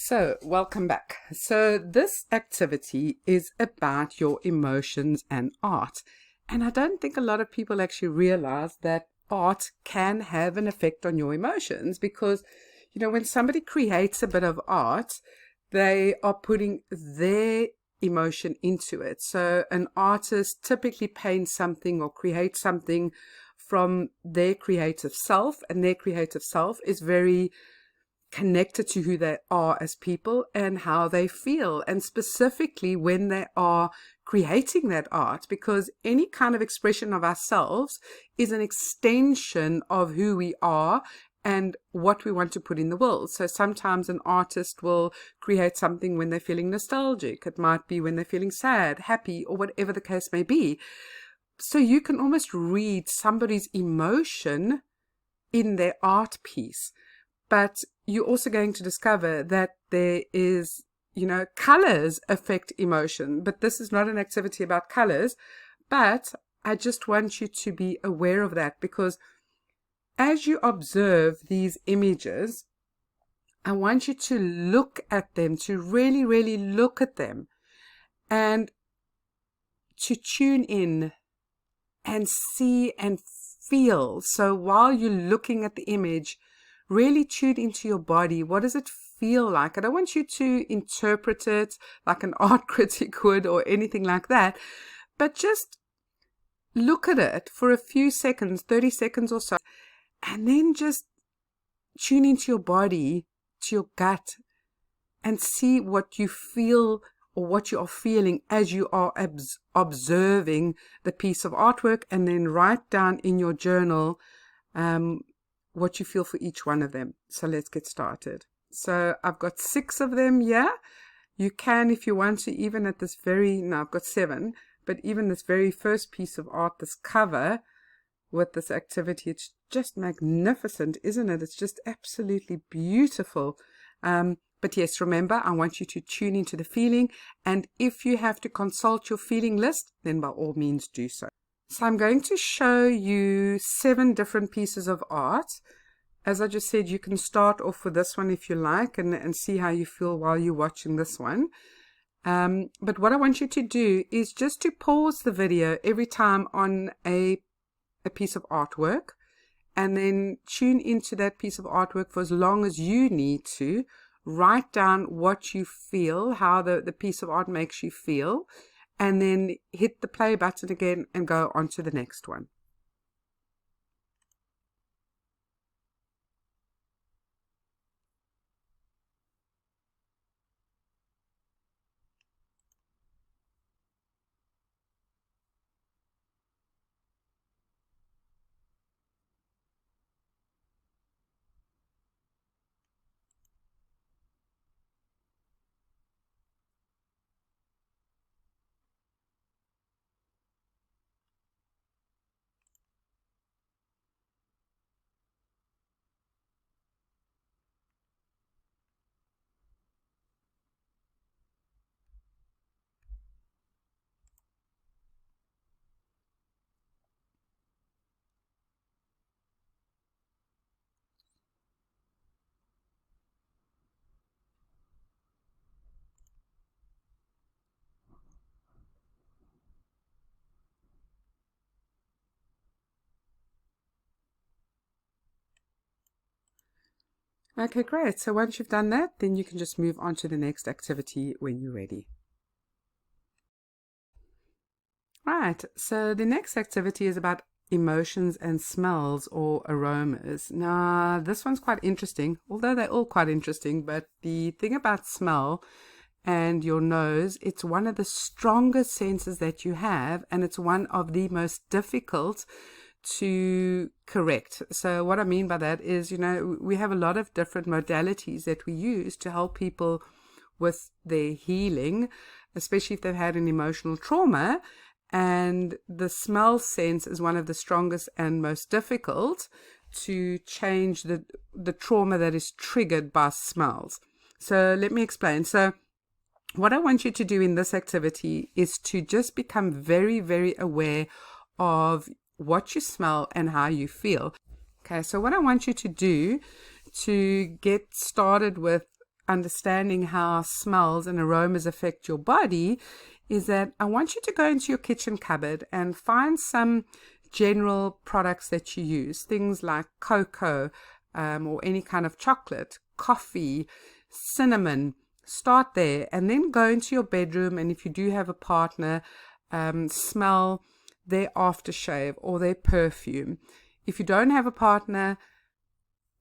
So, welcome back. So, this activity is about your emotions and art. And I don't think a lot of people actually realize that art can have an effect on your emotions because, when somebody creates a bit of art, they are putting their emotion into it. So, an artist typically paints something or creates something from their creative self, and their creative self is very connected to who they are as people and how they feel, and specifically when they are creating that art, because any kind of expression of ourselves is an extension of who we are and what we want to put in the world. So sometimes an artist will create something when they're feeling nostalgic. It might be when they're feeling sad, happy, or whatever the case may be. So you can almost read somebody's emotion in their art piece. But you're also going to discover that there is, colors affect emotion. But this is not an activity about colors. But I just want you to be aware of that, because as you observe these images, I want you to look at them, to really, really look at them, and to tune in and see and feel. So while you're looking at the image, really tune into your body. What does it feel like? I don't want you to interpret it like an art critic would or anything like that, but just look at it for a few seconds, 30 seconds or so, and then just tune into your body, to your gut, and see what you feel or what you are feeling as you are observing the piece of artwork, and then write down in your journal what you feel for each one of them. So let's get started. So I've got 6 of them here. You can, if you want to, even at this I've got 7, but even this very first piece of art, this cover with this activity, it's just magnificent, isn't it? It's just absolutely beautiful. But yes, remember, I want you to tune into the feeling, and if you have to consult your feeling list, then by all means do so. So I'm going to show you 7 different pieces of art. As I just said, you can start off with this one if you like, and see how you feel while you're watching this one. But what I want you to do is just to pause the video every time on a piece of artwork, and then tune into that piece of artwork for as long as you need to. Write down what you feel, how the piece of art makes you feel, and then hit the play button again and go on to the next one. Okay, great. So once you've done that, then you can just move on to the next activity when you're ready. Right, so the next activity is about emotions and smells or aromas. Now, this one's quite interesting, although they're all quite interesting, but the thing about smell and your nose, it's one of the strongest senses that you have, and it's one of the most difficult to correct. So what I mean by that is, we have a lot of different modalities that we use to help people with their healing, especially if they've had an emotional trauma. And the smell sense is one of the strongest and most difficult to change the trauma that is triggered by smells. So let me explain. So what I want you to do in this activity is to just become very, very aware of what you smell and how you feel. Okay, so what I want you to do to get started with understanding how smells and aromas affect your body is that I want you to go into your kitchen cupboard and find some general products that you use, things like cocoa, or any kind of chocolate, coffee, cinnamon. Start there and then go into your bedroom, and if you do have a partner, smell their aftershave or their perfume. If you don't have a partner,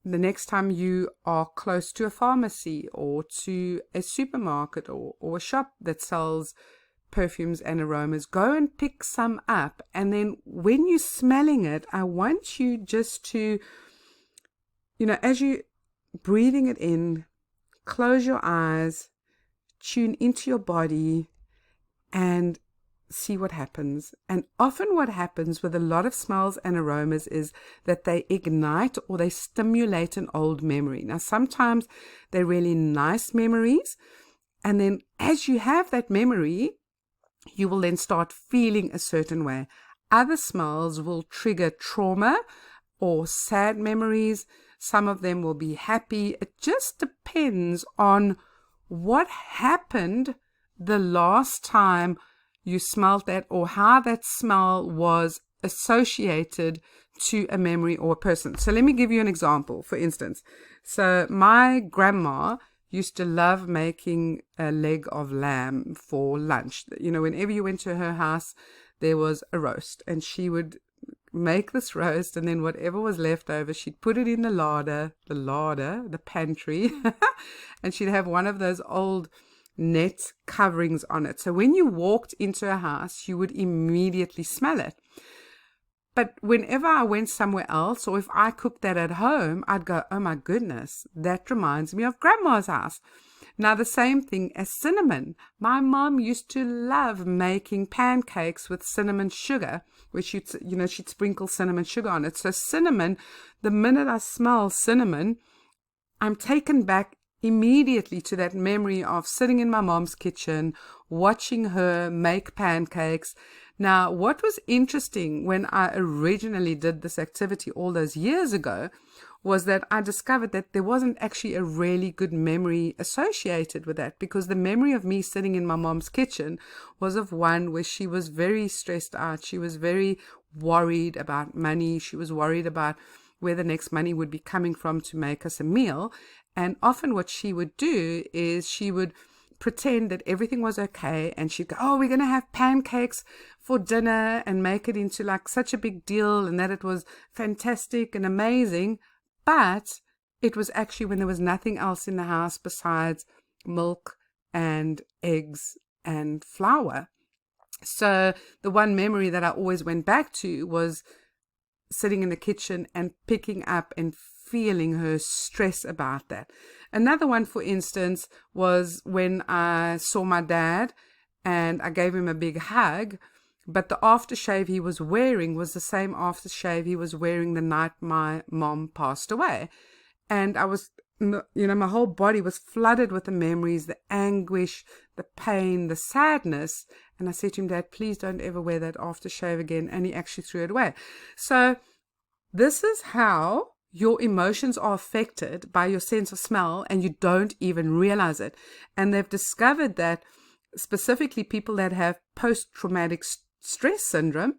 the next time you are close to a pharmacy or to a supermarket or a shop that sells perfumes and aromas, go and pick some up. And then when you're smelling it, I want you just to, as you breathing it in, close your eyes, tune into your body, and see what happens. And often what happens with a lot of smells and aromas is that they ignite or they stimulate an old memory. Now, sometimes they're really nice memories. And then as you have that memory, you will then start feeling a certain way. Other smells will trigger trauma or sad memories. Some of them will be happy. It just depends on what happened the last time you smelled that, or how that smell was associated to a memory or a person. So let me give you an example, for instance. So my grandma used to love making a leg of lamb for lunch. Whenever you went to her house, there was a roast, and she would make this roast, and then whatever was left over, she'd put it in the pantry, and she'd have one of those old net coverings on it. So when you walked into a house, you would immediately smell it. But whenever I went somewhere else, or if I cooked that at home, I'd go, oh my goodness, that reminds me of grandma's house. Now, the same thing as cinnamon. My mom used to love making pancakes with cinnamon sugar, where she'd sprinkle cinnamon sugar on it. So cinnamon, the minute I smell cinnamon, I'm taken back immediately to that memory of sitting in my mom's kitchen, watching her make pancakes. Now, what was interesting when I originally did this activity all those years ago was that I discovered that there wasn't actually a really good memory associated with that, because the memory of me sitting in my mom's kitchen was of one where she was very stressed out. She was very worried about money. She was worried about where the next money would be coming from to make us a meal. And often what she would do is she would pretend that everything was okay, and she'd go, oh, we're going to have pancakes for dinner, and make it into like such a big deal, and that it was fantastic and amazing. But it was actually when there was nothing else in the house besides milk and eggs and flour. So the one memory that I always went back to was sitting in the kitchen and picking up and feeling her stress about that. Another one, for instance, was when I saw my dad and I gave him a big hug, but the aftershave he was wearing was the same aftershave he was wearing the night my mom passed away. And I was, my whole body was flooded with the memories, the anguish, the pain, the sadness. And I said to him, Dad, please don't ever wear that aftershave again. And he actually threw it away. So this is how your emotions are affected by your sense of smell, and you don't even realize it. And they've discovered that specifically people that have post-traumatic stress syndrome,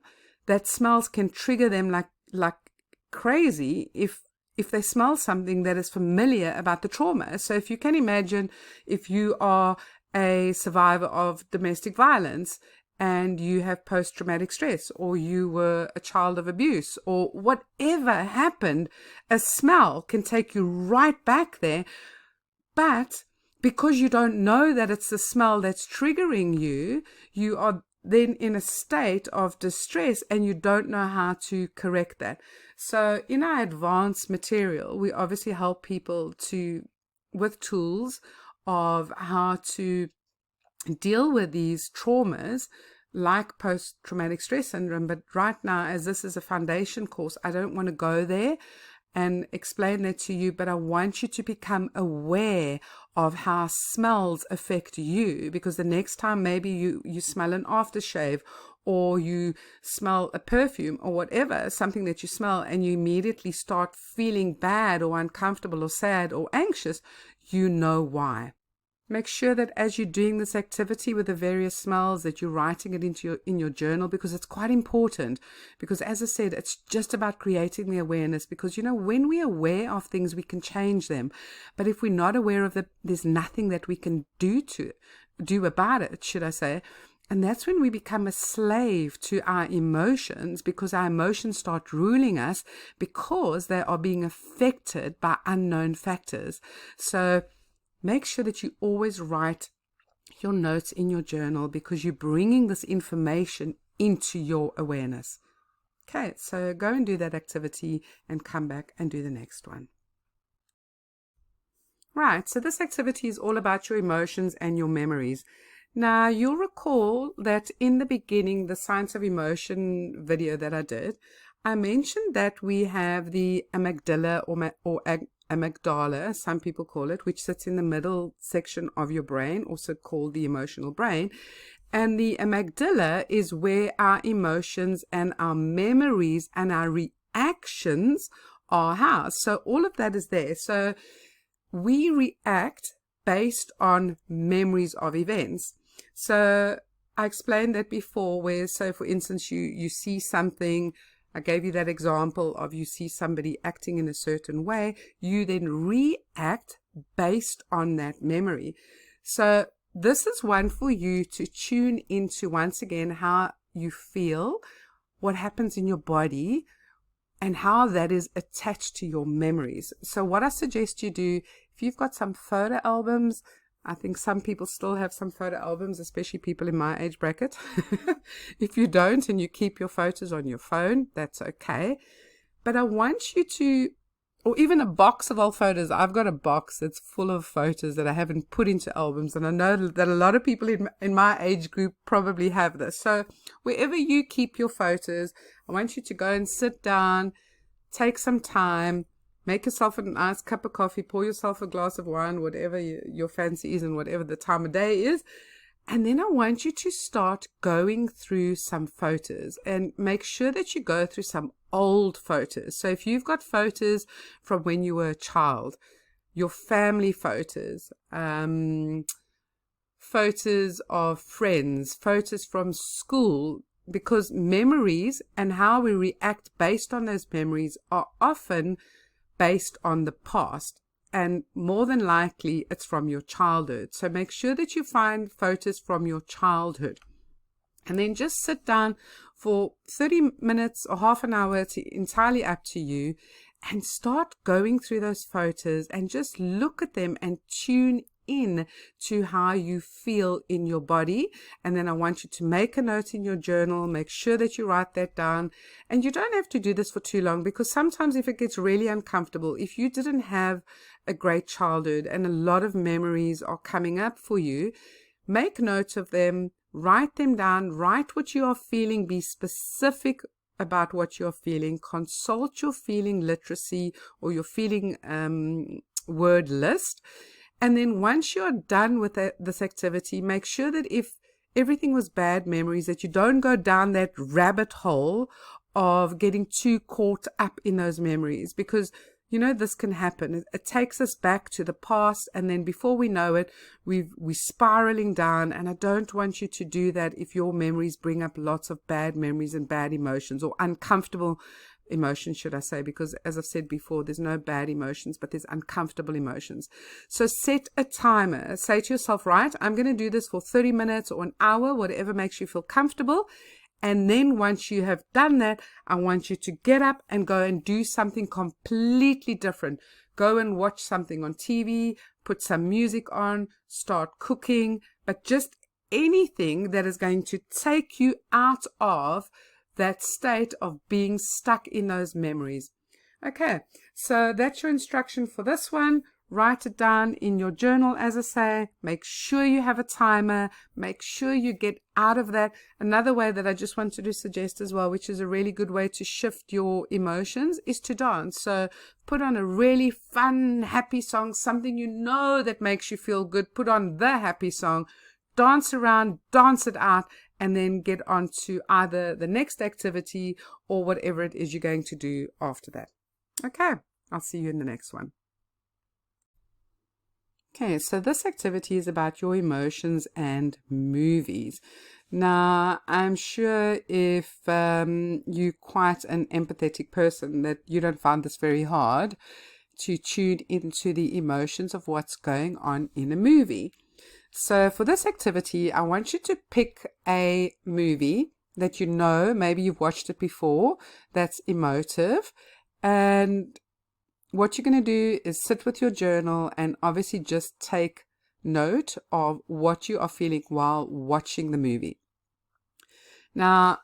that smells can trigger them like crazy if they smell something that is familiar about the trauma. So if you can imagine, if you are a survivor of domestic violence and you have post-traumatic stress, or you were a child of abuse, or whatever happened, a smell can take you right back there. But because you don't know that it's the smell that's triggering you, you are then in a state of distress and you don't know how to correct that. So in our advanced material, we obviously help people with tools of how to deal with these traumas like post-traumatic stress syndrome. But right now, as this is a foundation course, I don't want to go there and explain that to you, but I want you to become aware of how smells affect you, because the next time maybe you smell an aftershave, or you smell a perfume or whatever, something that you smell, and you immediately start feeling bad or uncomfortable or sad or anxious, you know why. Make sure that as you're doing this activity with the various smells, that you're writing it in your journal, because it's quite important. Because as I said, it's just about creating the awareness, because when we're aware of things, we can change them. But if we're not aware of them, there's nothing that we can do about it, should I say. And that's when we become a slave to our emotions, because our emotions start ruling us because they are being affected by unknown factors. So make sure that you always write your notes in your journal, because you're bringing this information into your awareness. Okay, so go and do that activity and come back and do the next one. Right, so this activity is all about your emotions and your memories. Now, you'll recall that in the beginning, the Science of Emotion video that I did, I mentioned that we have the amygdala or amygdala, some people call it, which sits in the middle section of your brain, also called the emotional brain. And the amygdala is where our emotions and our memories and our reactions are housed. So all of that is there. So we react based on memories of events. So I explained that before, where, so for instance, you see something. I gave you that example of you see somebody acting in a certain way, you then react based on that memory. So this is one for you to tune into, once again, how you feel, what happens in your body, and how that is attached to your memories. So what I suggest you do, if you've got some photo albums, I think some people still have some photo albums, especially people in my age bracket. If you don't and you keep your photos on your phone, that's okay. But I want you to, or even a box of old photos. I've got a box that's full of photos that I haven't put into albums. And I know that a lot of people in my age group probably have this. So wherever you keep your photos, I want you to go and sit down, take some time, make yourself a nice cup of coffee, pour yourself a glass of wine, whatever your fancy is and whatever the time of day is. And then I want you to start going through some photos, and make sure that you go through some old photos. So if you've got photos from when you were a child, your family photos, photos of friends, photos from school, because memories and how we react based on those memories are often based on the past, and more than likely it's from your childhood. So make sure that you find photos from your childhood, and then just sit down for 30 minutes or half an hour, it's entirely up to you, and start going through those photos and just look at them and tune in to how you feel in your body. And then I want you to make a note in your journal, make sure that you write that down. And you don't have to do this for too long, because sometimes if it gets really uncomfortable, if you didn't have a great childhood and a lot of memories are coming up for you, make notes of them, write them down, write what you are feeling, be specific about what you're feeling, consult your feeling literacy or your feeling word list. And then once you're done with this activity, make sure that if everything was bad memories, that you don't go down that rabbit hole of getting too caught up in those memories, because this can happen. It takes us back to the past, and then before we know it, we're spiraling down. And I don't want you to do that if your memories bring up lots of bad memories and bad emotions, or uncomfortable emotions, should I say, because as I've said before, there's no bad emotions, but there's uncomfortable emotions. So set a timer. Say to yourself, right, I'm going to do this for 30 minutes or an hour, whatever makes you feel comfortable. And then once you have done that, I want you to get up and go and do something completely different. Go and watch something on TV, put some music on, start cooking, but just anything that is going to take you out of that state of being stuck in those memories. Okay, so that's your instruction for this one. Write it down in your journal, as I say. Make sure you have a timer. Make sure you get out of that. Another way that I just wanted to suggest as well, which is a really good way to shift your emotions, is to dance. So put on a really fun, happy song, something that makes you feel good. Put on the happy song. Dance around, dance it out, and then get on to either the next activity or whatever it is you're going to do after that. Okay, I'll see you in the next one. Okay, so this activity is about your emotions and movies. Now, I'm sure if you're quite an empathetic person, that you don't find this very hard to tune into the emotions of what's going on in a movie. So for this activity, I want you to pick a movie that you know, maybe you've watched it before, that's emotive. And what you're going to do is sit with your journal and obviously just take note of what you are feeling while watching the movie. Now,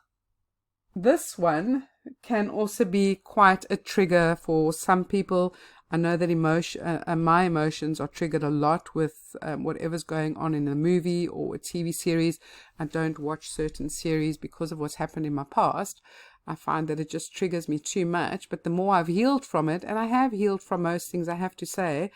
this one can also be quite a trigger for some people. I know that my emotions are triggered a lot with whatever's going on in a movie or a TV series. I don't watch certain series because of what's happened in my past. I find that it just triggers me too much. But the more I've healed from it, and I have healed from most things, I have to say,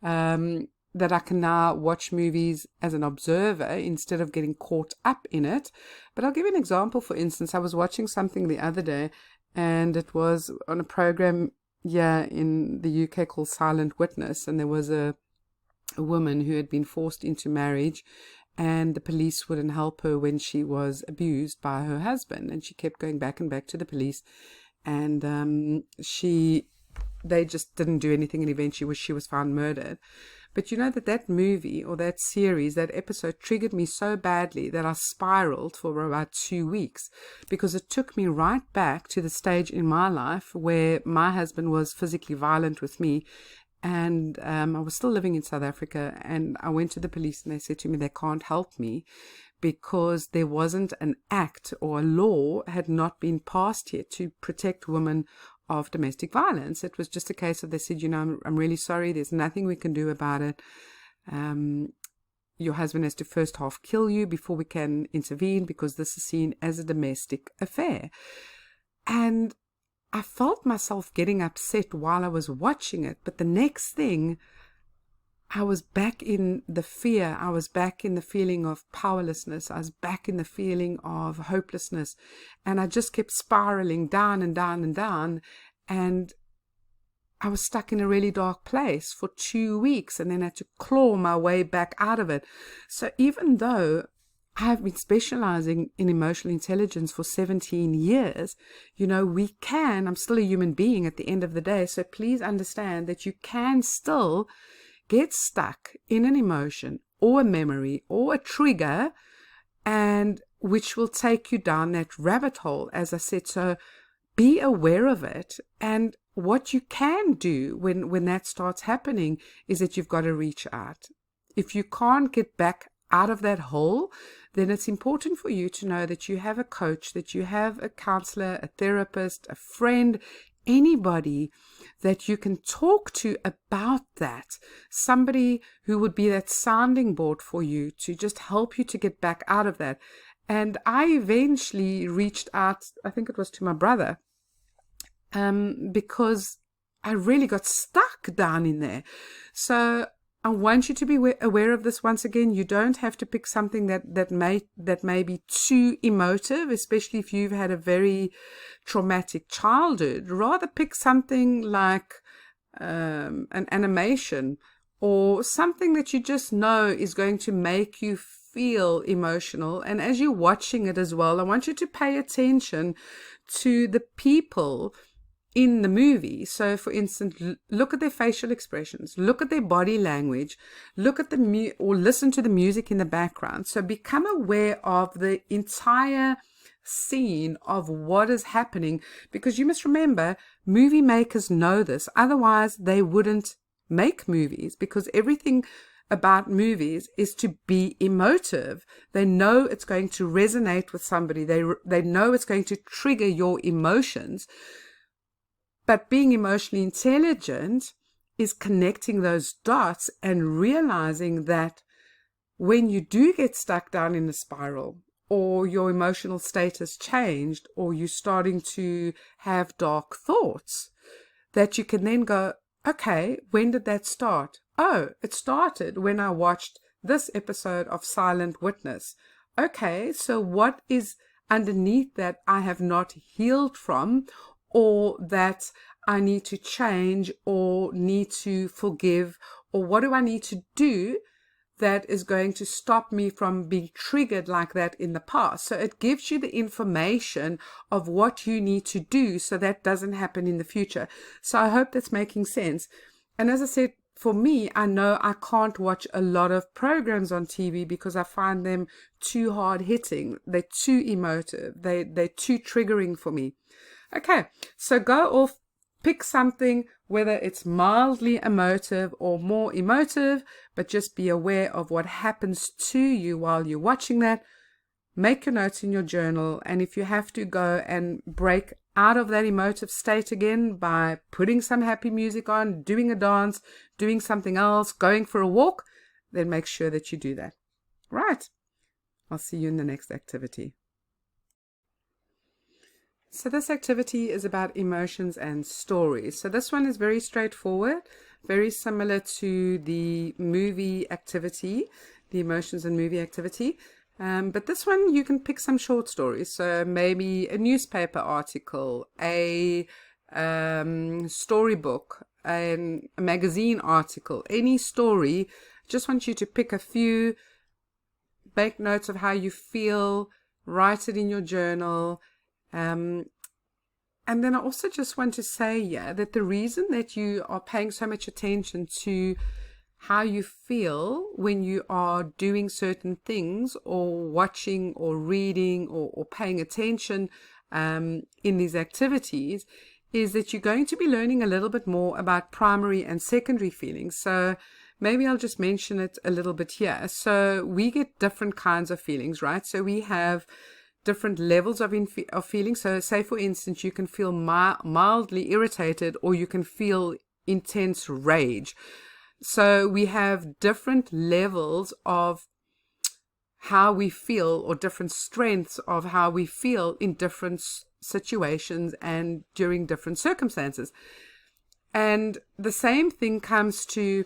that I can now watch movies as an observer instead of getting caught up in it. But I'll give you an example. For instance, I was watching something the other day, and it was on a program in the UK called Silent Witness, and there was a woman who had been forced into marriage, and the police wouldn't help her when she was abused by her husband, and she kept going back and back to the police, and they just didn't do anything, and eventually she was found murdered. But you know that movie or that series, that episode triggered me so badly that I spiraled for about 2 weeks, because it took me right back to the stage in my life where my husband was physically violent with me. And I was still living in South Africa, and I went to the police and they said to me they can't help me because there wasn't an act or a law had not been passed yet to protect women of domestic violence. It was just a case of, they said, I'm really sorry, there's nothing we can do about it. Your husband has to first half kill you before we can intervene, because this is seen as a domestic affair. And I felt myself getting upset while I was watching it, but the next thing, I was back in the fear. I was back in the feeling of powerlessness. I was back in the feeling of hopelessness. And I just kept spiraling down and down and down. And I was stuck in a really dark place for 2 weeks, and then I had to claw my way back out of it. So even though I've been specializing in emotional intelligence for 17 years, I'm still a human being at the end of the day. So please understand that you can still get stuck in an emotion or a memory or a trigger, and which will take you down that rabbit hole, as I said. So be aware of it. And what you can do when that starts happening is that you've got to reach out. If you can't get back out of that hole, then it's important for you to know that you have a coach, that you have a counselor, a therapist, a friend, anybody that you can talk to about that. Somebody who would be that sounding board for you to just help you to get back out of that. And I eventually reached out, I think it was to my brother, because I really got stuck down in there. So I want you to be aware of this once again. You don't have to pick something that may be too emotive, especially if you've had a very traumatic childhood. Rather pick something like an animation, or something that you just know is going to make you feel emotional. And as you're watching it as well, I want you to pay attention to the people in the movie. So for instance, look at their facial expressions, look at their body language, look at or listen to the music in the background. So become aware of the entire scene of what is happening, because you must remember, movie makers know this. Otherwise they wouldn't make movies, because everything about movies is to be emotive. They know it's going to resonate with somebody. They know it's going to trigger your emotions. But being emotionally intelligent is connecting those dots and realizing that when you do get stuck down in a spiral, or your emotional state has changed, or you're starting to have dark thoughts, that you can then go, okay, when did that start? Oh, it started when I watched this episode of Silent Witness. Okay, so what is underneath that I have not healed from, or that I need to change, or need to forgive, Or what do I need to do that is going to stop me from being triggered like that in the past? So it gives you the information of what you need to do so that doesn't happen in the future. So I hope that's making sense. And as I said, for me, I know I can't watch a lot of programs on TV because I find them too hard hitting. They're too emotive. They're too triggering for me. Okay, so go off, pick something, whether it's mildly emotive or more emotive, but just be aware of what happens to you while you're watching that. Make your notes in your journal, and if you have to go and break out of that emotive state again by putting some happy music on, doing a dance, doing something else, going for a walk, then make sure that you do that. Right. I'll see you in the next activity. So this activity is about emotions and stories. So this one is very straightforward, very similar to the movie activity, the emotions and movie activity. But this one, you can pick some short stories. So maybe a newspaper article, a storybook, a magazine article, any story. Just want you to pick a few, make notes of how you feel, write it in your journal. And then I also just want to say that the reason that you are paying so much attention to how you feel when you are doing certain things or watching or reading or paying attention in these activities is that you're going to be learning a little bit more about primary and secondary feelings. So maybe I'll just mention it a little bit here. So we get different kinds of feelings, right? So we have different levels of feeling. So say, for instance, you can feel mildly irritated or you can feel intense rage. So we have different levels of how we feel or different strengths of how we feel in different situations and during different circumstances. And the same thing comes to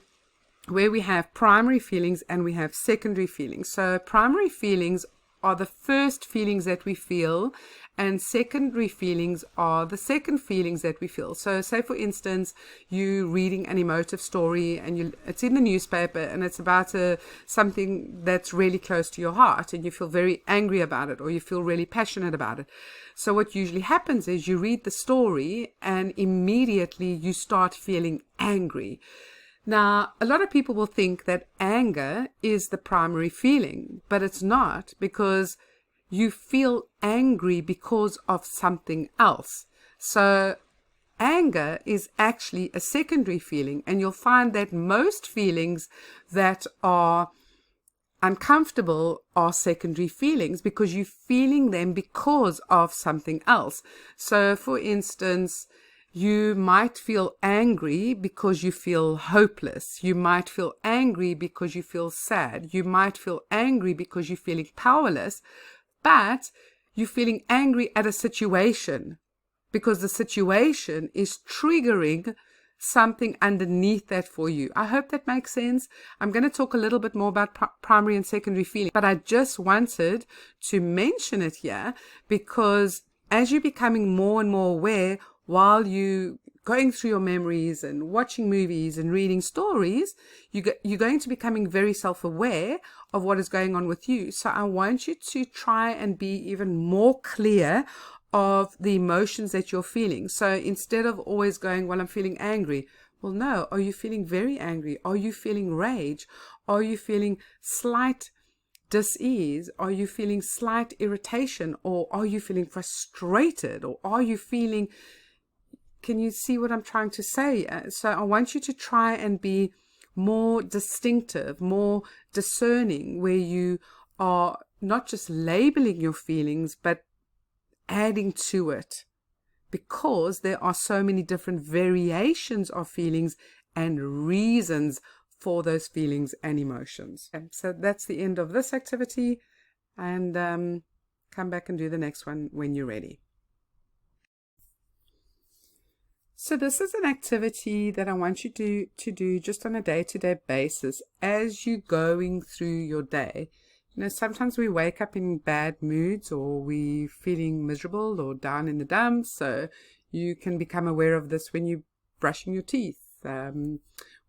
where we have primary feelings and we have secondary feelings. So primary feelings are the first feelings that we feel, and secondary feelings are the second feelings that we feel. So say, for instance, you reading an emotive story and it's in the newspaper and it's about something that's really close to your heart and you feel very angry about it or you feel really passionate about it. So what usually happens is you read the story and immediately you start feeling angry. Now, a lot of people will think that anger is the primary feeling, but it's not, because you feel angry because of something else. So anger is actually a secondary feeling, and you'll find that most feelings that are uncomfortable are secondary feelings because you're feeling them because of something else. So, for instance, you might feel angry because you feel hopeless. You might feel angry because you feel sad. You might feel angry because you're feeling powerless, but you're feeling angry at a situation because the situation is triggering something underneath that for you. I hope that makes sense. I'm going to talk a little bit more about primary and secondary feeling, but I just wanted to mention it here because as you're becoming more and more aware while you going through your memories and watching movies and reading stories, you're going to becoming very self-aware of what is going on with you. So I want you to try and be even more clear of the emotions that you're feeling. So instead of always going, well, I'm feeling angry. Well, no, are you feeling very angry? Are you feeling rage? Are you feeling slight dis-ease? Are you feeling slight irritation? Or are you feeling frustrated? Or are you feeling... Can you see what I'm trying to say? So I want you to try and be more distinctive, more discerning, where you are not just labeling your feelings, but adding to it, because there are so many different variations of feelings and reasons for those feelings and emotions. So that's the end of this activity, and come back and do the next one when you're ready. So this is an activity that I want you to do just on a day-to-day basis as you're going through your day. You know, sometimes we wake up in bad moods or we feeling miserable or down in the dumps. So you can become aware of this when you're brushing your teeth,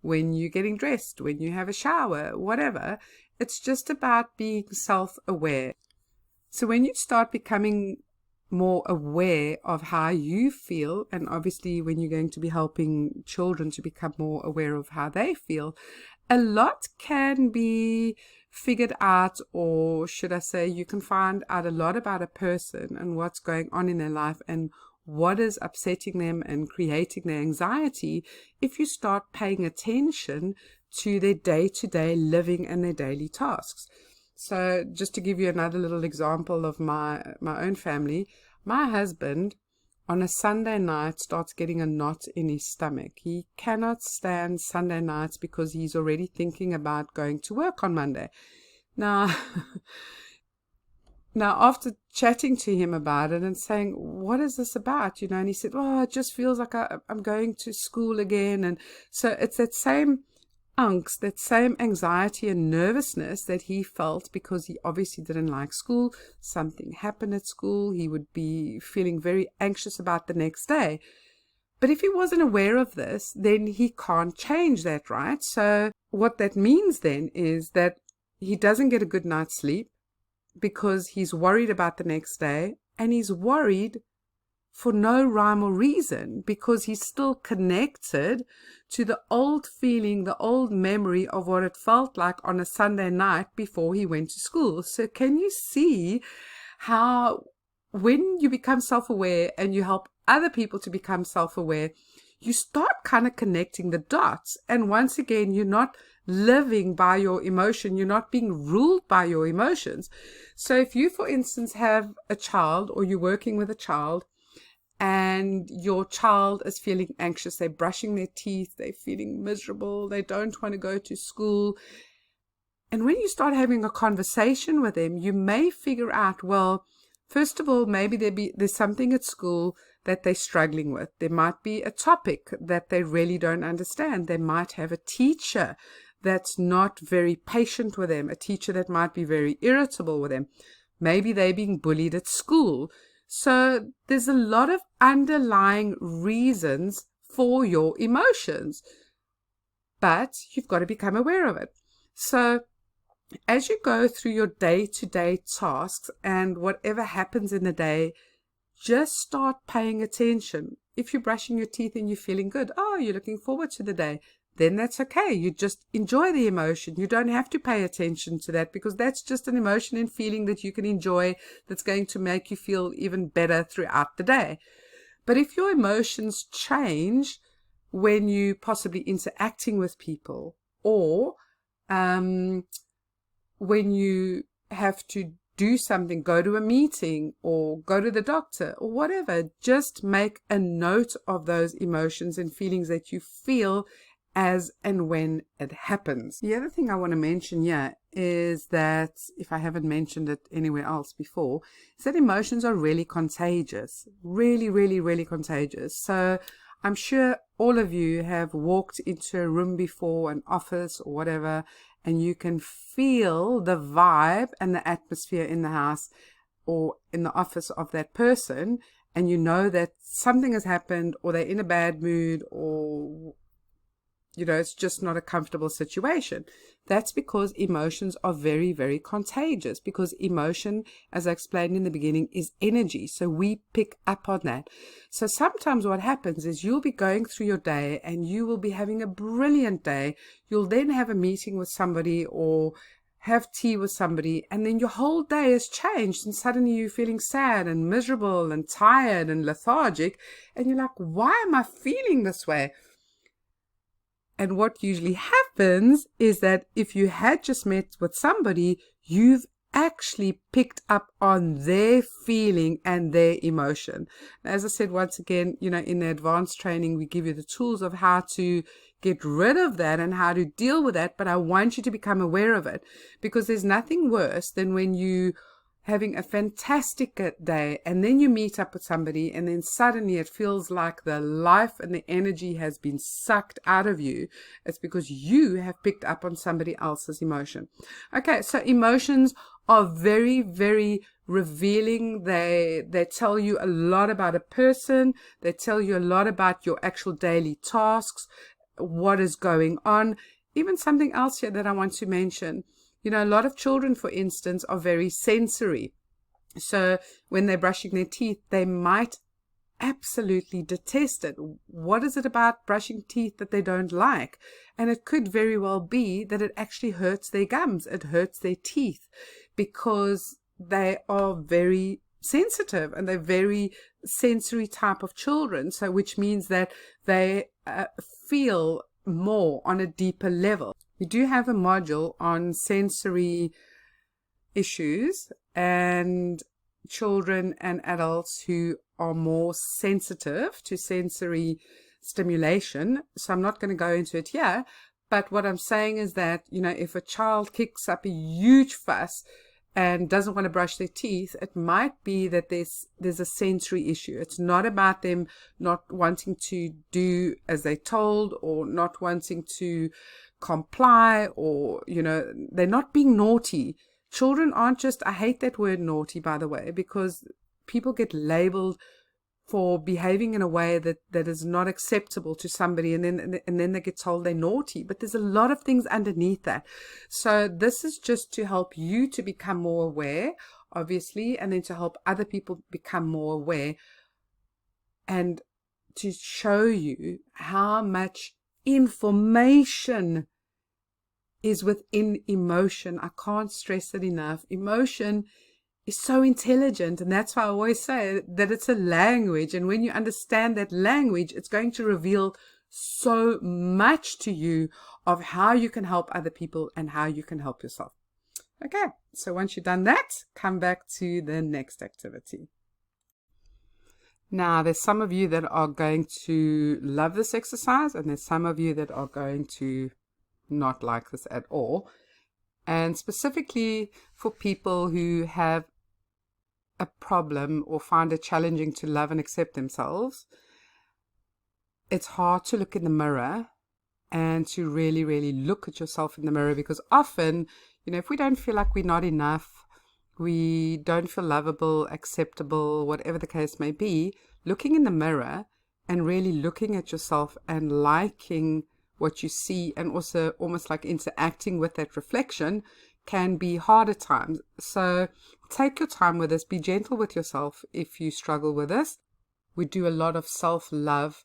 when you're getting dressed, when you have a shower, whatever. It's just about being self-aware. So when you start becoming more aware of how you feel, and obviously when you're going to be helping children to become more aware of how they feel, a lot can be figured out, or should I say, you can find out a lot about a person and what's going on in their life and what is upsetting them and creating their anxiety if you start paying attention to their day-to-day living and their daily tasks. So just to give you another little example of my own family, my husband on a Sunday night starts getting a knot in his stomach. He cannot stand Sunday nights because he's already thinking about going to work on Monday. Now, after chatting to him about it and saying, what is this about? And he said, oh, it just feels like I'm going to school again. And so it's that same angst, that same anxiety and nervousness that he felt because he obviously didn't like school. Something happened at school. He would be feeling very anxious about the next day. But if he wasn't aware of this, then he can't change that, right? So what that means then is that he doesn't get a good night's sleep because he's worried about the next day, and he's worried for no rhyme or reason because he's still connected to the old feeling, the old memory of what it felt like on a Sunday night before he went to school. So can you see how when you become self-aware and you help other people to become self-aware, you start kind of connecting the dots. And once again, you're not living by your emotion. You're not being ruled by your emotions. So if you, for instance, have a child or you're working with a child and your child is feeling anxious, they're brushing their teeth, they're feeling miserable, they don't want to go to school. And when you start having a conversation with them, you may figure out, well, first of all, maybe there's something at school that they're struggling with. There might be a topic that they really don't understand. They might have a teacher that's not very patient with them, a teacher that might be very irritable with them. Maybe they're being bullied at school. So there's a lot of underlying reasons for your emotions, but you've got to become aware of it. So as you go through your day-to-day tasks and whatever happens in the day, just start paying attention. If you're brushing your teeth and you're feeling good, you're looking forward to the day, then that's okay. You just enjoy the emotion. You don't have to pay attention to that because that's just an emotion and feeling that you can enjoy that's going to make you feel even better throughout the day. But if your emotions change when you possibly interacting with people, or when you have to do something, go to a meeting or go to the doctor or whatever, just make a note of those emotions and feelings that you feel as and when it happens. The other thing I want to mention here is that, if I haven't mentioned it anywhere else before, is that emotions are really contagious. Really, really, really contagious. So I'm sure all of you have walked into a room before, an office or whatever, and you can feel the vibe and the atmosphere in the house or in the office of that person, and you know that something has happened, or they're in a bad mood, or it's just not a comfortable situation. That's because emotions are very, very contagious, because emotion, as I explained in the beginning, is energy. So we pick up on that. So sometimes what happens is you'll be going through your day and you will be having a brilliant day. You'll then have a meeting with somebody or have tea with somebody, and then your whole day has changed, and suddenly you're feeling sad and miserable and tired and lethargic, and you're like, why am I feeling this way? And what usually happens is that if you had just met with somebody, you've actually picked up on their feeling and their emotion. As I said, once again, in the advanced training, we give you the tools of how to get rid of that and how to deal with that. But I want you to become aware of it, because there's nothing worse than when you having a fantastic day and then you meet up with somebody and then suddenly it feels like the life and the energy has been sucked out of you. It's because you have picked up on somebody else's emotion. Okay, so emotions are very, very revealing. They tell you a lot about a person. They tell you a lot about your actual daily tasks. what is going on. Even something else here that I want to mention, a lot of children, for instance, are very sensory. So when they're brushing their teeth, they might absolutely detest it. What is it about brushing teeth that they don't like? And it could very well be that it actually hurts their gums, it hurts their teeth, because they are very sensitive and they're very sensory type of children. So which means that they feel more on a deeper level. We do have a module on sensory issues and children and adults who are more sensitive to sensory stimulation. So I'm not going to go into it here, but what I'm saying is that, if a child kicks up a huge fuss and doesn't want to brush their teeth, it might be that there's a sensory issue. It's not about them not wanting to do as they're told or not wanting to comply, or, they're not being naughty. Children aren't just, I hate that word naughty, by the way, because people get labeled for behaving in a way that is not acceptable to somebody, and then they get told they're naughty. But there's a lot of things underneath that. So this is just to help you to become more aware, obviously, and then to help other people become more aware, and to show you how much information is within emotion. I can't stress it enough. Emotion is so intelligent, and that's why I always say that it's a language, and when you understand that language, it's going to reveal so much to you of how you can help other people and how you can help yourself. Okay, so once you've done that, come back to the next activity. Now, there's some of you that are going to love this exercise, and there's some of you that are going to not like this at all. And specifically for people who have a problem or find it challenging to love and accept themselves, it's hard to look in the mirror and to really, really look at yourself in the mirror, because often, if we don't feel like we're not enough, we don't feel lovable, acceptable, whatever the case may be, looking in the mirror and really looking at yourself and liking what you see, and also almost like interacting with that reflection, can be hard at times. So take your time with this. Be gentle with yourself if you struggle with this. We do a lot of self-love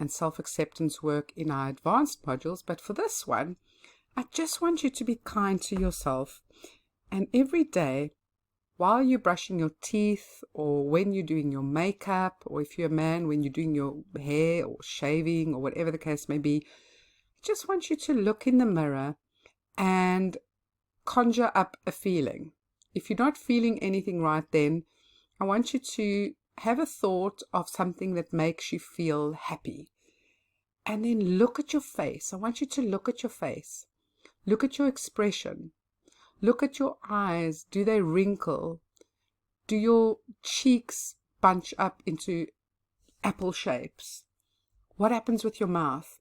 and self-acceptance work in our advanced modules, but for this one, I just want you to be kind to yourself. And every day, while you're brushing your teeth, or when you're doing your makeup, or if you're a man, when you're doing your hair or shaving or whatever the case may be, just want you to look in the mirror and conjure up a feeling. If you're not feeling anything right then, I want you to have a thought of something that makes you feel happy. And then look at your face. I want you to look at your face. Look at your expression. Look at your eyes. Do they wrinkle? Do your cheeks bunch up into apple shapes? What happens with your mouth?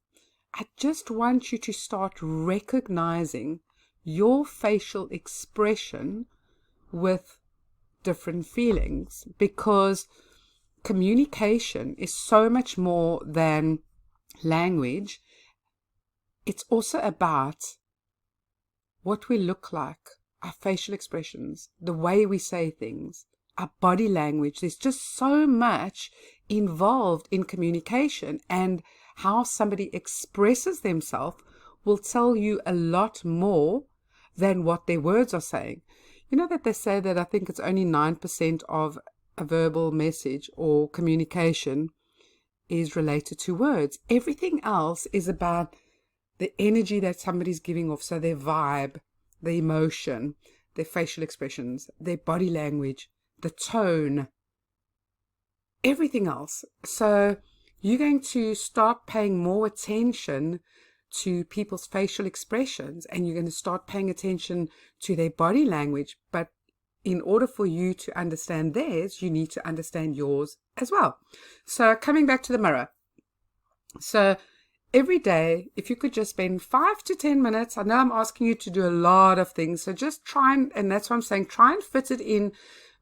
I just want you to start recognizing your facial expression with different feelings, because communication is so much more than language. It's also about what we look like, our facial expressions, the way we say things, our body language. There's just so much involved in communication, and how somebody expresses themselves will tell you a lot more than what their words are saying. You know that they say that I think it's only 9% of a verbal message or communication is related to words. Everything else is about the energy that somebody's giving off. So their vibe, the emotion, their facial expressions, their body language, the tone, everything else. So you're going to start paying more attention to people's facial expressions, and you're going to start paying attention to their body language. But in order for you to understand theirs, you need to understand yours as well. So coming back to the mirror. So every day, if you could just spend 5 to 10 minutes, I know I'm asking you to do a lot of things, so just try and that's what I'm saying, try and fit it in.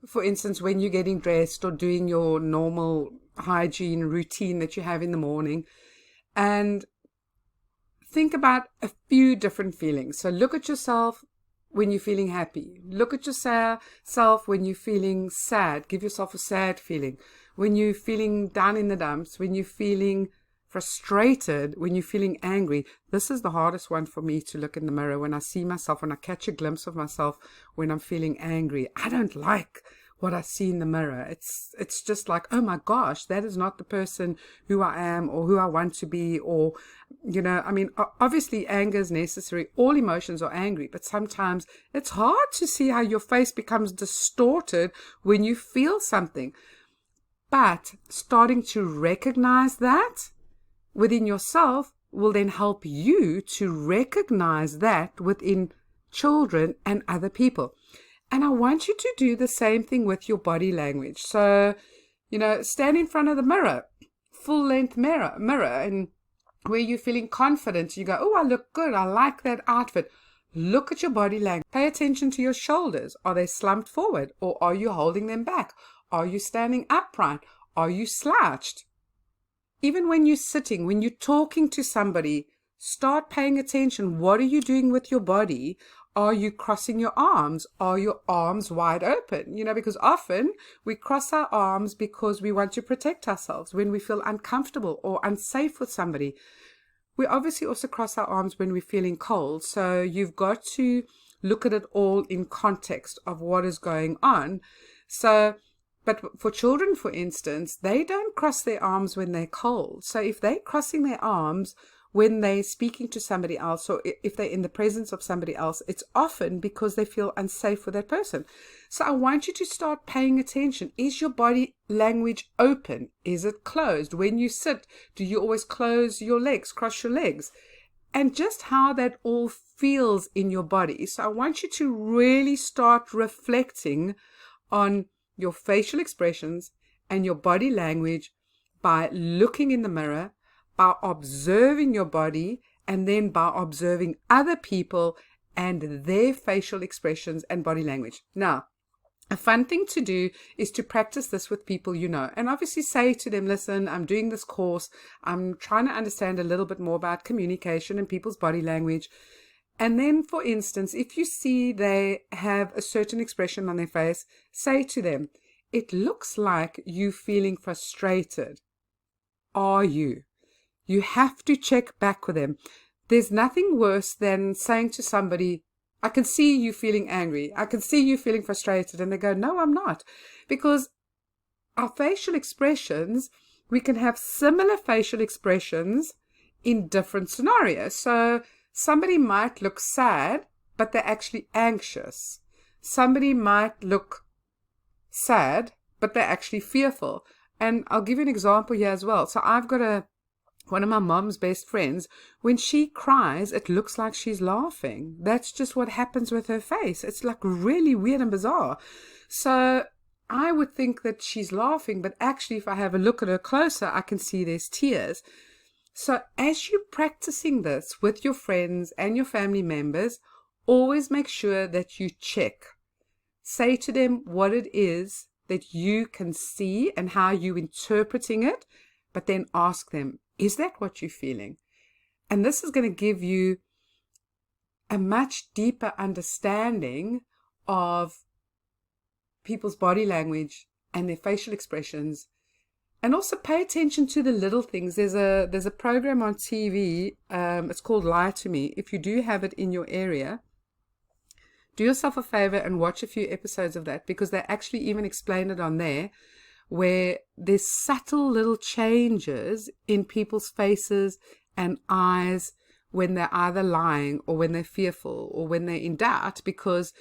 For instance, when you're getting dressed or doing your normal hygiene routine that you have in the morning, and think about a few different feelings. So look at yourself when you're feeling happy. Look at yourself when you're feeling sad. Give yourself a sad feeling. When you're feeling down in the dumps, when you're feeling frustrated, when you're feeling angry. This is the hardest one for me to look in the mirror when I see myself, when I catch a glimpse of myself when I'm feeling angry. I don't like what I see in the mirror. It's just like, oh my gosh, that is not the person who I am or who I want to be. Or, I mean, obviously anger is necessary. All emotions are angry, but sometimes it's hard to see how your face becomes distorted when you feel something. But starting to recognize that within yourself will then help you to recognize that within children and other people. And I want you to do the same thing with your body language. So, stand in front of the mirror, full length mirror, and where you're feeling confident, you go, oh, I look good. I like that outfit. Look at your body language. Pay attention to your shoulders. Are they slumped forward or are you holding them back? Are you standing upright? Are you slouched? Even when you're sitting, when you're talking to somebody, start paying attention. What are you doing with your body? Are you crossing your arms? Are your arms wide open? Because often we cross our arms because we want to protect ourselves when we feel uncomfortable or unsafe with somebody. We obviously also cross our arms when we're feeling cold. So you've got to look at it all in context of what is going on. But for children, for instance, they don't cross their arms when they're cold. So if they're crossing their arms when they're speaking to somebody else, or if they're in the presence of somebody else, it's often because they feel unsafe with that person. So I want you to start paying attention. Is your body language open? Is it closed? When you sit, do you always close your legs, cross your legs? And just how that all feels in your body. So I want you to really start reflecting on your facial expressions and your body language by looking in the mirror, by observing your body, and then by observing other people and their facial expressions and body language. Now, a fun thing to do is to practice this with people and obviously say to them, listen, I'm doing this course. I'm trying to understand a little bit more about communication and people's body language. And then, for instance, if you see they have a certain expression on their face, say to them, it looks like you feeling frustrated. Are you? You have to check back with them. There's nothing worse than saying to somebody, I can see you feeling angry. I can see you feeling frustrated. And they go, no, I'm not. Because our facial expressions, we can have similar facial expressions in different scenarios. So somebody might look sad, but they're actually anxious. Somebody might look sad, but they're actually fearful. And I'll give you an example here as well. So I've got one of my mom's best friends. When she cries, it looks like she's laughing. That's just what happens with her face. It's like really weird and bizarre. So I would think that she's laughing, but actually if I have a look at her closer, I can see there's tears. So as you're practicing this with your friends and your family members, always make sure that you check. Say to them what it is that you can see and how you're interpreting it, but then ask them, is that what you're feeling? And this is going to give you a much deeper understanding of people's body language and their facial expressions. And also pay attention to the little things. There's a program on TV. It's called Lie to Me. If you do have it in your area, do yourself a favor and watch a few episodes of that, because they actually even explain it on there, where there's subtle little changes in people's faces and eyes when they're either lying or when they're fearful or when they're in doubt, because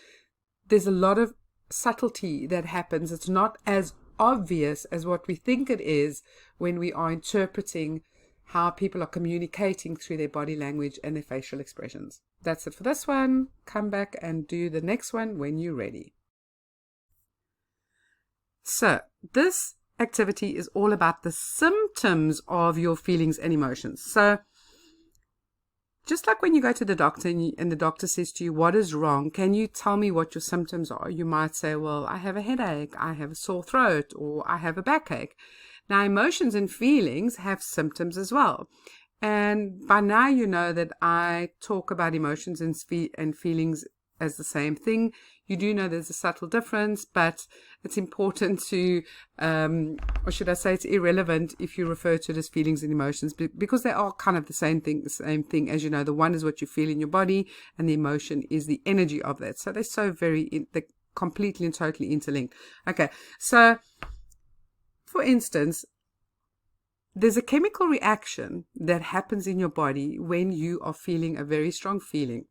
there's a lot of subtlety that happens. It's not as obvious as what we think it is when we are interpreting how people are communicating through their body language and their facial expressions. That's it for this one. Come back and do the next one when you're ready. So this activity is all about the symptoms of your feelings and emotions. So just like when you go to the doctor and the doctor says to you, what is wrong? Can you tell me what your symptoms are? You might say, well, I have a headache, I have a sore throat, or I have a backache. Now, emotions and feelings have symptoms as well. And by now you know that I talk about emotions and feelings as the same thing. You do know there's a subtle difference, but it's important to, or should I say it's irrelevant if you refer to it as feelings and emotions, because they are kind of the same thing. As you know, the one is what you feel in your body, and the emotion is the energy of that. So they're so they're completely and totally interlinked. Okay, so for instance, there's a chemical reaction that happens in your body when you are feeling a very strong feeling.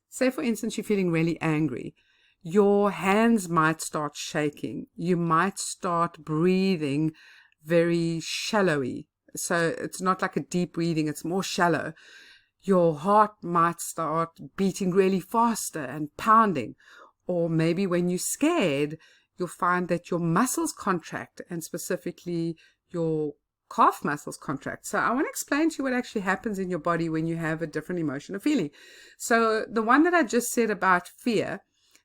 Say, for instance, you're feeling really angry. Your hands might start shaking. You might start breathing very shallowy. So it's not like a deep breathing, it's more shallow. Your heart might start beating really faster and pounding. Or maybe when you're scared, you'll find that your muscles contract, and specifically your calf muscles contract. So I want to explain to you what actually happens in your body when you have a different emotion or feeling. So the one that I just said about fear,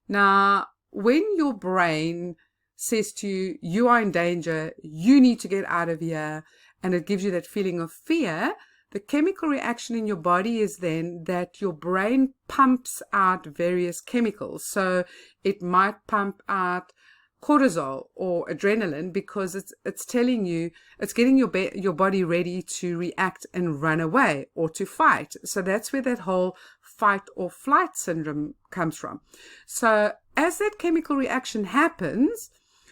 now when your brain says to you, you are in danger, you need to get out of here, and it gives you that feeling of fear, the chemical reaction in your body is then that your brain pumps out various chemicals. So it might pump out cortisol or adrenaline, because it's telling you, it's getting your body ready to react and run away or to fight. So that's where that whole fight or flight syndrome comes from. So as that chemical reaction happens,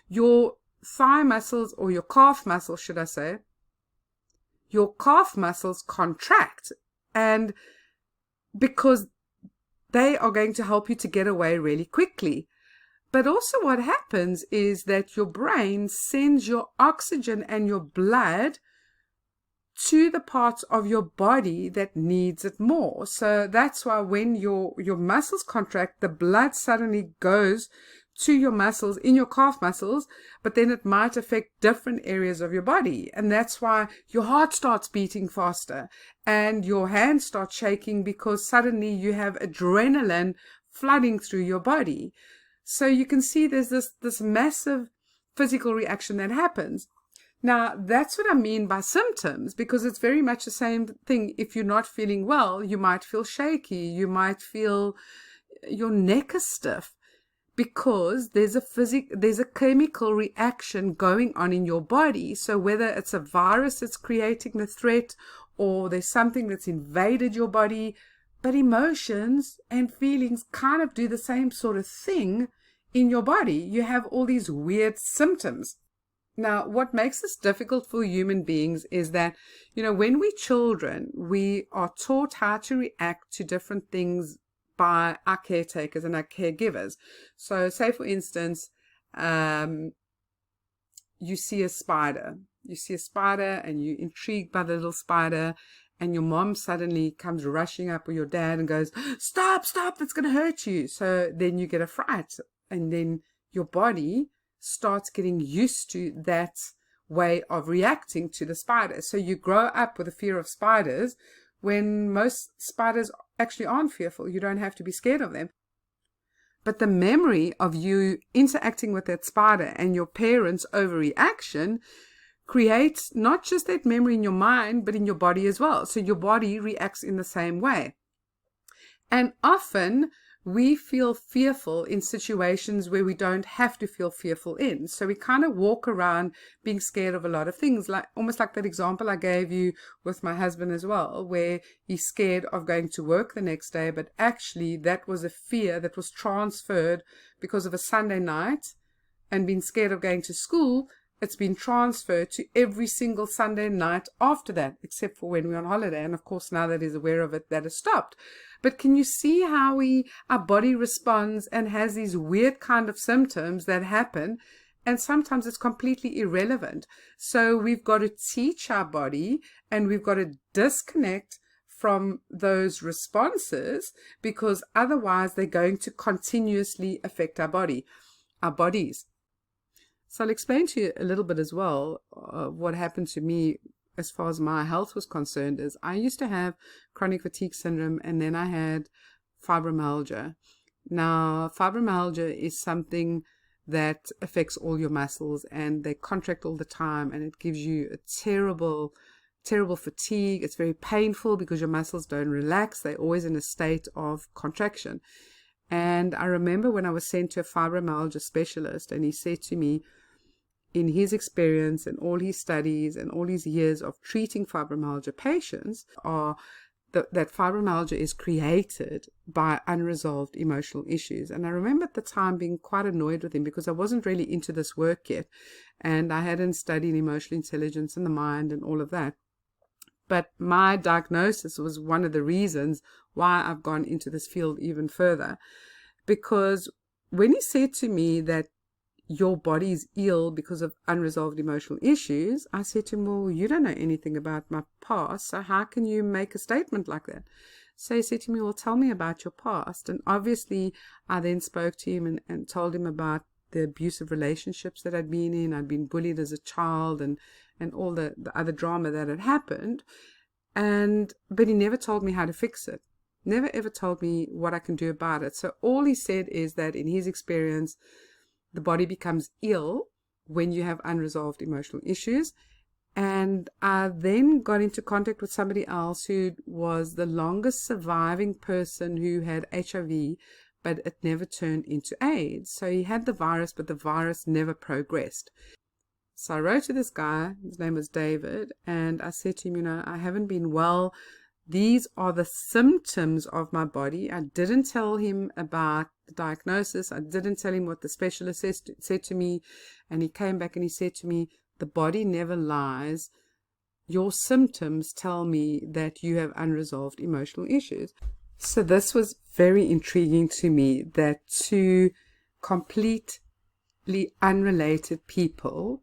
your thigh muscles, or your calf muscles, should I say, your calf muscles contract, and because they are going to help you to get away really quickly. But also what happens is that your brain sends your oxygen and your blood to the parts of your body that needs it more. So that's why when your muscles contract, the blood suddenly goes to your muscles, in your calf muscles, but then it might affect different areas of your body. And that's why your heart starts beating faster and your hands start shaking, because suddenly you have adrenaline flooding through your body. So you can see there's this massive physical reaction that happens. Now, that's what I mean by symptoms, because it's very much the same thing. If you're not feeling well, you might feel shaky. You might feel your neck is stiff, because there's a chemical reaction going on in your body. So whether it's a virus that's creating the threat, or there's something that's invaded your body, but emotions and feelings kind of do the same sort of thing in your body. You have all these weird symptoms. Now, what makes this difficult for human beings is that, when we're children, we are taught how to react to different things by our caretakers and our caregivers. So say, for instance, you see a spider. You see a spider and you're intrigued by the little spider, and your mom suddenly comes rushing up, or your dad, and goes, stop, that's going to hurt you. So then you get a fright, and then your body starts getting used to that way of reacting to the spider. So you grow up with a fear of spiders, when most spiders actually aren't fearful. You don't have to be scared of them. But the memory of you interacting with that spider and your parents' overreaction creates not just that memory in your mind, but in your body as well. So your body reacts in the same way. And often we feel fearful in situations where we don't have to feel fearful in. So we kind of walk around being scared of a lot of things, like almost like that example I gave you with my husband as well, where he's scared of going to work the next day, but actually that was a fear that was transferred because of a Sunday night, and being scared of going to school. It's been transferred to every single Sunday night after that, except for when we're on holiday. And of course, now that he's aware of it, that has stopped. But can you see how our body responds and has these weird kind of symptoms that happen? And sometimes it's completely irrelevant. So we've got to teach our body, and we've got to disconnect from those responses, because otherwise they're going to continuously affect our bodies. So I'll explain to you a little bit as well what happened to me as far as my health was concerned. Is I used to have chronic fatigue syndrome, and then I had fibromyalgia. Now, fibromyalgia is something that affects all your muscles, and they contract all the time, and it gives you a terrible terrible fatigue. It's very painful because your muscles don't relax. They're always in a state of contraction. And I remember when I was sent to a fibromyalgia specialist, and he said to me, in his experience and all his studies and all his years of treating fibromyalgia patients, that fibromyalgia is created by unresolved emotional issues. And I remember at the time being quite annoyed with him because I wasn't really into this work yet, and I hadn't studied emotional intelligence and the mind and all of that. But my diagnosis was one of the reasons why I've gone into this field even further. Because when he said to me that your body is ill because of unresolved emotional issues, I said to him, well, you don't know anything about my past, so how can you make a statement like that? So he said to me, well, tell me about your past. And obviously, I then spoke to him and told him about the abusive relationships that I'd been in. I'd been bullied as a child and all the other drama that had happened. But he never told me how to fix it. Never ever told me what I can do about it. So all he said is that in his experience, the body becomes ill when you have unresolved emotional issues. And I then got into contact with somebody else who was the longest surviving person who had HIV, but it never turned into AIDS. So he had the virus, but the virus never progressed. So I wrote to this guy, his name was David, and I said to him, I haven't been well. These are the symptoms of my body. I didn't tell him about the diagnosis. I didn't tell him what the specialist said to me. And he came back and he said to me, the body never lies. Your symptoms tell me that you have unresolved emotional issues. So this was very intriguing to me, that two completely unrelated people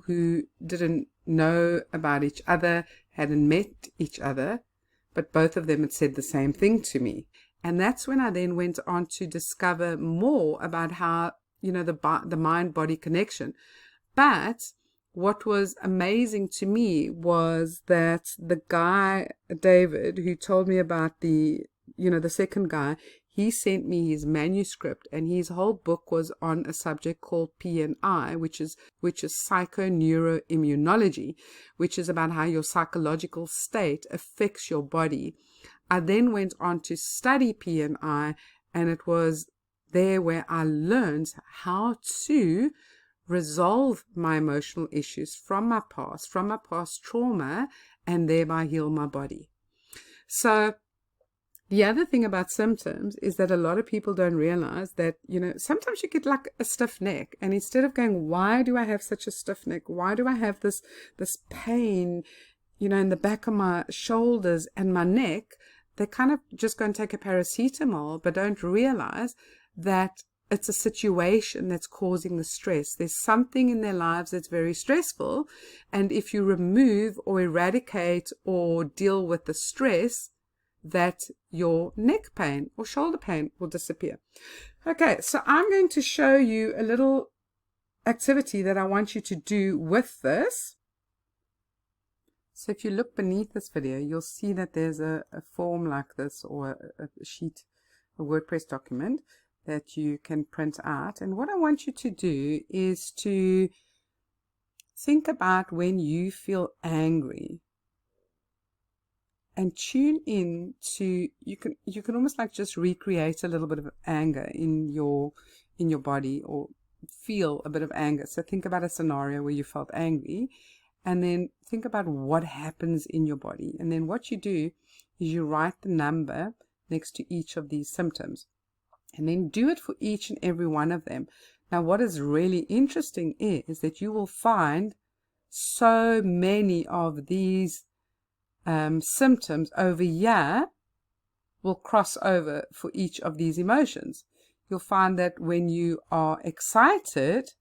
who didn't know about each other, hadn't met each other, but both of them had said the same thing to me. And that's when I then went on to discover more about how, the mind-body connection. But what was amazing to me was that the guy, David, who told me about the second guy, he sent me his manuscript, and his whole book was on a subject called PNI, which is psychoneuroimmunology, which is about how your psychological state affects your body. I then went on to study PNI, and it was there where I learned how to resolve my emotional issues from my past trauma, and thereby heal my body. So the other thing about symptoms is that a lot of people don't realize that, sometimes you get like a stiff neck, and instead of going, why do I have such a stiff neck? Why do I have this pain, in the back of my shoulders and my neck? They kind of just go and take a paracetamol, but don't realize that it's a situation that's causing the stress. There's something in their lives that's very stressful. And if you remove or eradicate or deal with the stress, that your neck pain or shoulder pain will disappear. Okay, so I'm going to show you a little activity that I want you to do with this. So if you look beneath this video, you'll see that there's a form like this, or a sheet, a WordPress document that you can print out. And what I want you to do is to think about when you feel angry, and tune in to, you can almost like just recreate a little bit of anger in your body, or feel a bit of anger. So think about a scenario where you felt angry, and then think about what happens in your body. And then what you do is you write the number next to each of these symptoms, and then do it for each and every one of them. Now, what is really interesting is that you will find so many of these symptoms over here will cross over for each of these emotions. You'll find that when you are excited,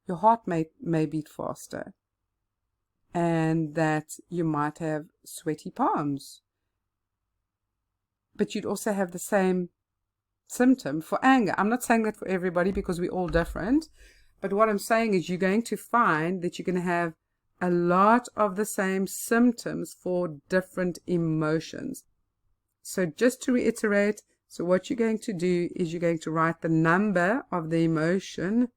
your heart may beat faster, and that you might have sweaty palms. But you'd also have the same symptom for anger. I'm not saying that for everybody, because we're all different, but what I'm saying is you're going to find that you're going to have a lot of the same symptoms for different emotions. So just to reiterate, so what you're going to do is you're going to write the number of the emotion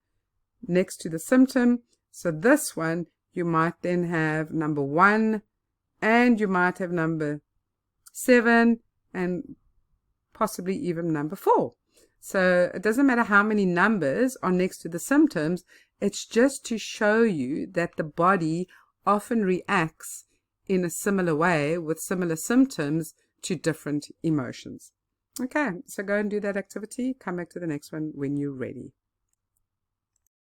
next to the symptom. So this one, you might then have number 1, and you might have number 7, and possibly even number 4. So it doesn't matter how many numbers are next to the symptoms, it's just to show you that the body often reacts in a similar way with similar symptoms to different emotions. Okay, so go and do that activity. Come back to the next one when you're ready.